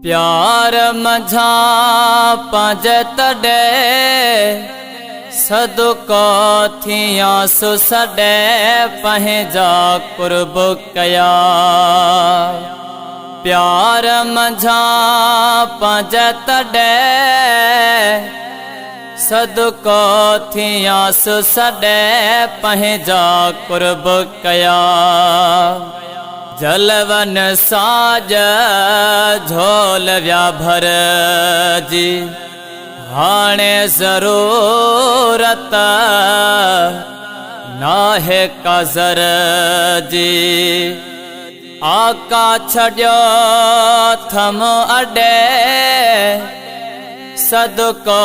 प्यार मझा पंज तडे सदको थिया सुसडे पंहिंजा कुर्ब कया। प्यार मझा पंज तडे सदको थिया सुसडे पंहिंजा कुर्ब कया। जलवन साज झोल व्या भर जी हाणे ज़रूरत नाहे काज़र जी। आका छड्यो थम अडे सदको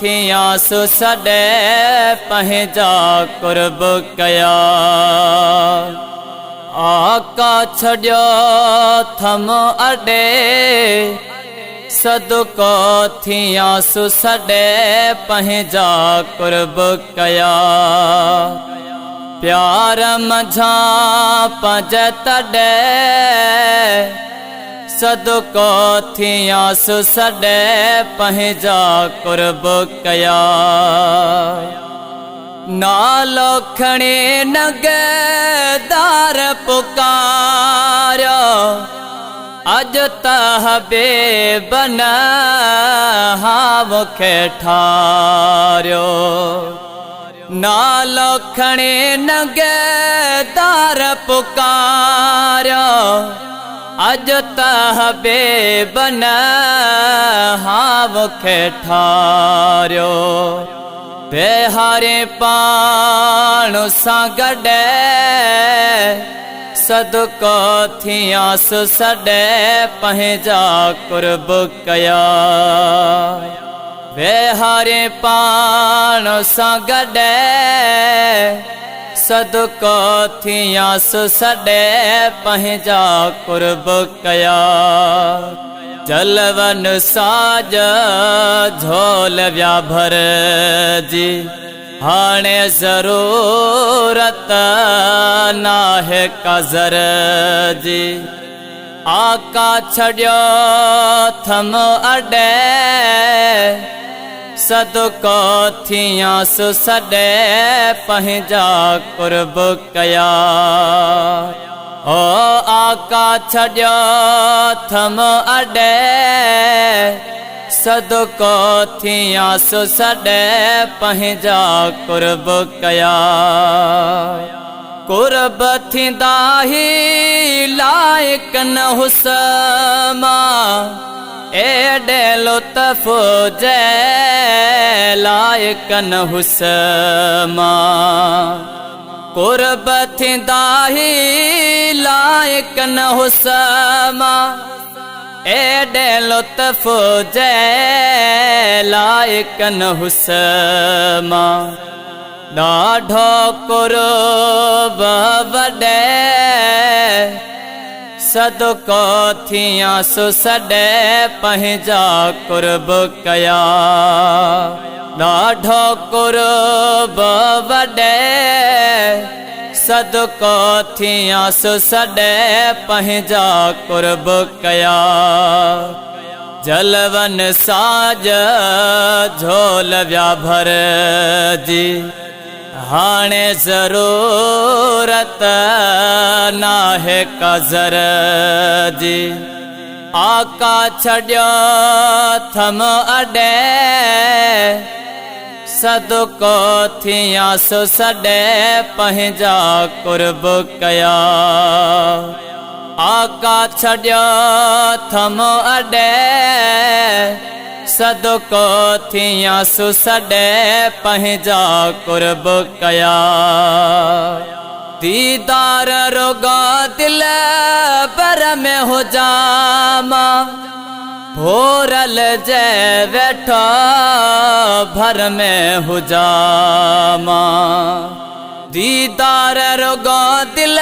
थिया सुसडे पंहिंजा कुर्ब कया। आका छड्यो थम अडे सदको थिया सुसडे पंहिंजा कुर्ब कया। प्यार मझा पंज तडे सदको थिया सुसडे पंहिंजा कुर्ब कया। नालो खणे नगदार पुकारो अज तहबे बना हाव खे ठार्यो। नालो खणे नगदार पुकारो अज तहबे बना हाव खे ठार्यो। बेहारे पाणु सां गॾे सदको थिया सुसडे पंहिंजा कुर्ब कया। बेहारे पाणु सां गॾे सदको थिया सुसडे पंहिंजा कुर्ब कया। जलवन साज झोल व्या भर जी हाणे ज़रूरत नाहे काज़र जी। आका छड्यो थम अडे सदको थिया सुसडे पंहिंजा कुर्ब कया। ओ आका छड्यो थम अडे सदको थिया सुसडे पंहिंजा कुर्ब कया। कुर्ब थींदा ही लाइक न हुस्मा एडे लुत्फ जे लाइक न हुस्मा। कुर्ब थींदा ही लाइक न हुस्मा एडे लुत्फ जे लाइक न हुस्मा। ॾाढो कुर्ब वॾे सदको थिया सुसडे पंहिंजा कुर्ब कया। ॾाढो कुर्ब वॾे सदको थिया सुसडे पंहिंजा कुर्ब कया। जलवन साज झोल व्या भर जी हाणे ज़रूरत नाहे काज़र जी। आका छड्यो थम अडे सदको थिया सुसडे पंहिंजा कुर्ब कया। आका छड्यो थम अडे सदको थिया सुसडे पंहिंजा कुर्ब कया। दीदार रुगो दिल बर में हुजामा भोरल जे वेठो भर में हुजामा। दीदार रुगो दिल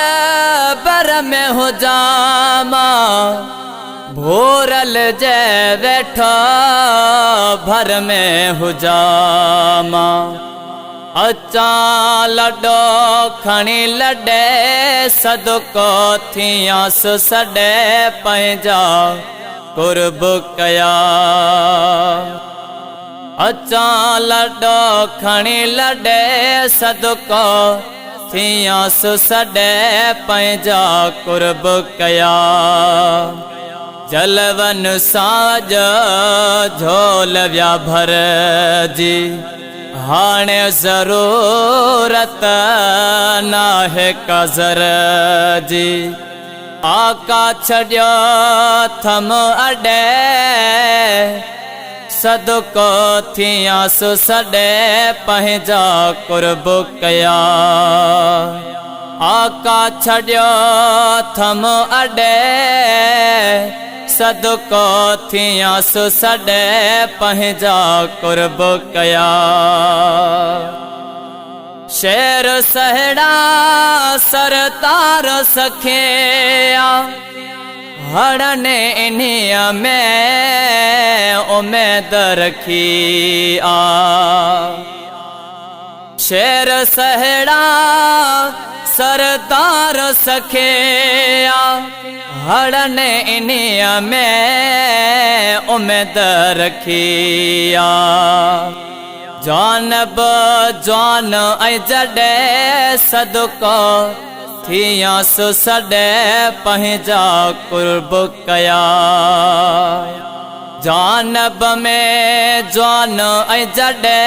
बर में हुजामा भोरल जे वेठो भर में हुजामा। अचा लडो खणी लडे सदको थिया सुसडे पंहिंजा कुर्ब कया। अचा लॾो खणी लॾे सदको थियासि सॾे पंहिंजा कुर्ब कया। जलवन साज झोल विया भरजी हाणे ज़रूरत नाहे कज़र जी। आका छॾियो थम अॾे सदको थियासि सॾे पंहिंजा कुर्ब कया। आका छॾियो थम अॾे सदको थियासि सॾे पंहिंजा कुर्ब कया। शेर सहड़ा सरतार सखिया हड़ने इन्हीअ में उमेद रखी आ। शेर सहड़ा सरदार सखिया हड़ने इन्हीअ में उमेद रखिया। जानब जान ऐं जॾे सदको थियासि सॾे पंहिंजा कुर्ब कया। जानब में जान ऐं जॾे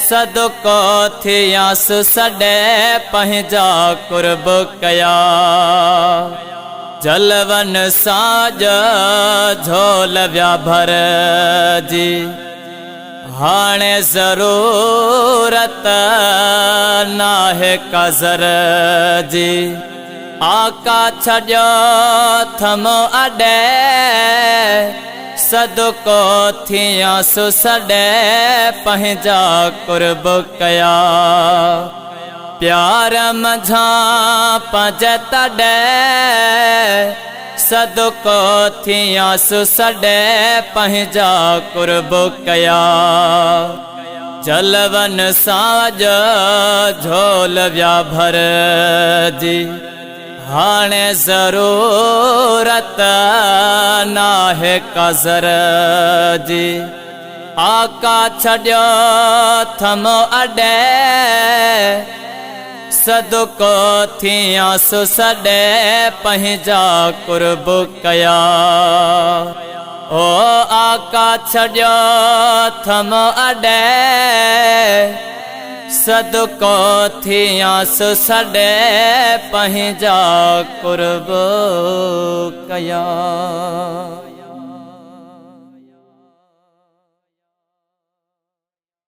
सदको थियासि सॾे पंहिंजा कुर्ब कया। जलवन साज झोल विया भरजी हाणे ज़रूरत नाहे कज़र जी। आका छॾियो थम अॾे सदको थियासि सॾे पंहिंजा कुर्ब कया। प्यार मंझां पंज तॾे सदको थियासि सॾे पंहिंजा कुर्ब कया। जलवन साज झोल विया भरजी हाणे ज़रूरत नाहे कज़र जी। आका छॾियो थम अॾे सदको थियासि सॾे पंहिंजा कुर्ब कया। ओ आका छॾियो थम अॾे सदको थियासि सॾे पंहिंजा कुर्ब कया।